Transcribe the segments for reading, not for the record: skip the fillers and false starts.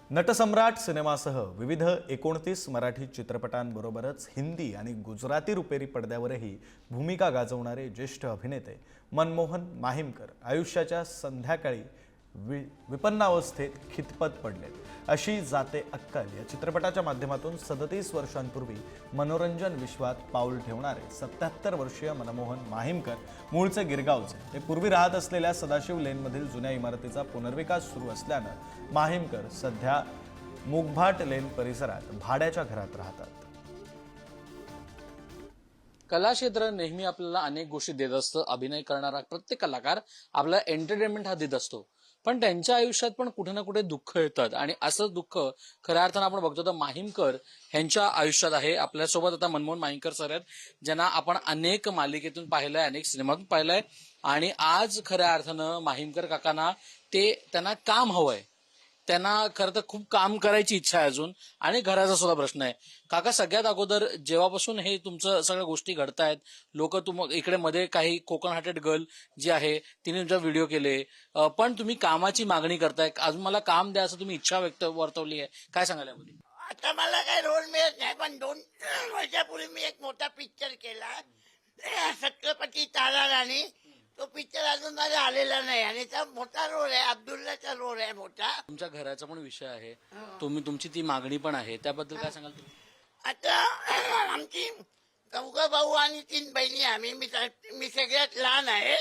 नटसम्राट सिनेमासह विविध 29 मराठी चित्रपटांबरोबरच हिंदी आणि गुजराती रुपेरी पडद्यावरही भूमिका गाजवणारे ज्येष्ठ अभिनेते मनमोहन माहीमकर आयुष्याच्या संध्याकाळी विपन्नावस्थेत खितपत पडलेत। अशी जाते अक्कल या चित्रपटाच्या माध्यमातून 37 वर्षांपूर्वी मनोरंजन विश्वात पाऊल ठेवणारे 77 वर्षीय मनमोहन माहीमकर मूळचे गिरगावचे ते पूर्वी राहत असलेल्या सदाशिव लेनमधील जुन्या इमारतीचा पुनर्विकास सुरू असल्यानं माहीमकर सध्या मुगभाट लेन परिसरात भाड्याच्या घरात राहतात। कला क्षेत्र नेहमी आपल्याला अनेक गोष्टी देत असतं। अभिनय करणारा प्रत्येक कलाकार आपला एंटरटेनमेंट हा देत असतो, पण त्यांच्या आयुष्यात पण कुठे ना कुठे दुःख येतात आणि असं दुःख खऱ्या अर्थानं आपण बघतो तर माहीमकर यांच्या आयुष्यात आहे। आपल्यासोबत आता मनमोहन माहीमकर सर आहेत, ज्यांना आपण अनेक मालिकेतून पाहिलंय, अनेक सिनेमातून पाहिलंय आणि आज खऱ्या अर्थानं माहीमकर काकांना त्यांना काम हवंय। त्यांना खरं तर खूप काम करायची इच्छा आहे अजून, आणि घराचा सुद्धा प्रश्न आहे। काका, सगळ्यात अगोदर जेव्हापासून हे तुमचं सगळ्या गोष्टी घडतायत, लोक इकडे मध्ये काही कोकण हार्टेड गर्ल जी आहे तिने तुमचा व्हिडिओ केले, पण तुम्ही कामाची मागणी करताय, अजून मला काम द्या असं तुम्ही इच्छा वर्तवली आहे, काय सांगाल यामध्ये? आता मला काही रोल मिळत नाही, पण 2 वर्षापूर्वी मी एक मोठा पिक्चर केला, छत्रपती तारा राणी। तो पिक्चर अजून माझा आलेला नाही आणि त्याचा मोठा रोल आहे, अब्दुल्लाचा रोल आहे मोठा। तुमच्या घराचा पण विषय आहे, तुमची ती मागणी पण आहे, त्याबद्दल काय सांगाल तुम्ही? आता आमची 4 भाऊ आणि 3 बहिणी आम्ही, मी सगळ्यात लहान आहे।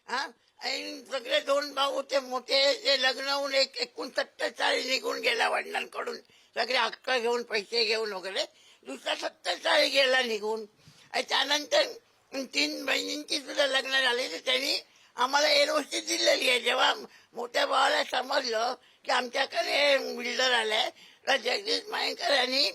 आणि सगळे 2 भाऊ ते मोठे, ते लग्न होऊन 69 साली निघून गेला वडिलांकडून, सगळे हक्क घेऊन, पैसे घेऊन वगैरे। दुसरा 70 साली गेला निघून, आणि त्यानंतर 3 बहिणींची सुद्धा लग्न झाले, तर त्यांनी आम्हाला एनओसी दिलेली आहे। जेव्हा मोठ्या भावाला समजलं की आमच्याकडे बिल्डर आलाय, तर जगदीश माहीमकर यांनी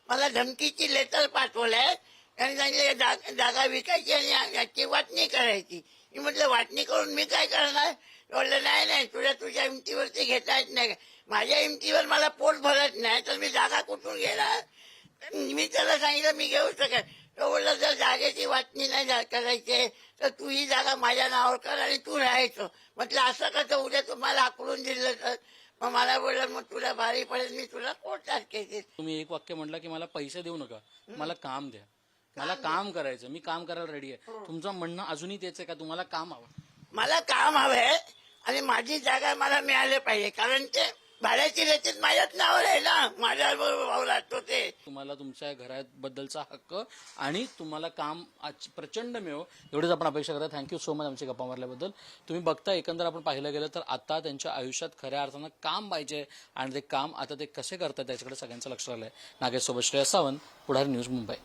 मला धमकीची लेटर पाठवलंय आणि सांगितलं जागा विकायची आणि याची वाटणी करायची। मी म्हटलं वाटणी करून मी काय करणार? बोललं नाही, तुझ्या हिमतीवरती घेता येत नाही, माझ्या हिमतीवर मला पोट भरत नाही, तर मी जागा कुठून घेणार? मी त्याला सांगितलं मी घेऊ शकत। तो बोलला जर जागेची वाटणी नाही करायची तर तू ही जागा माझ्या नावावर कर आणि तू राहायचं। म्हटलं असं कसं, उद्या तुम्हाला आकडून दिलं तर? मग मला बोललं मग तुला भारी पडेल, मी तुला कोर्टात केसेस। तुम्ही एक वाक्य म्हटलं की मला पैसे देऊ नका, मला काम द्या, मला काम करायचं, मी काम करायला रेडी आहे। तुमचं म्हणणं अजूनही तेच आहे का? तुम्हाला काम हवं? मला काम हवंय आणि माझी जागा मला मिळाली पाहिजे, कारण ते भाड्याची रचीत माझ्याच नावावर आहे ना, माझ्याबरोबर भाऊ लागतो ते। तुम्हाला तुमच्या घराबद्दलचा हक्क आणि तुम्हाला काम प्रचंड मिळो, एवढीच आपण अपेक्षा करतो। थँक्यू सो मच आमची गप्पा मारल्याबद्दल। तुम्ही बघता, एकंदर आपण पाहिलं गेलं तर आता त्यांच्या आयुष्यात खऱ्या अर्थानं काम पाहिजे, आणि ते काम आता ते कसे करतात त्याच्याकडे सगळ्यांचं लक्ष राहिलंय। नागेश सोबत श्रेयस सावंत, पुढारी न्यूज, मुंबई।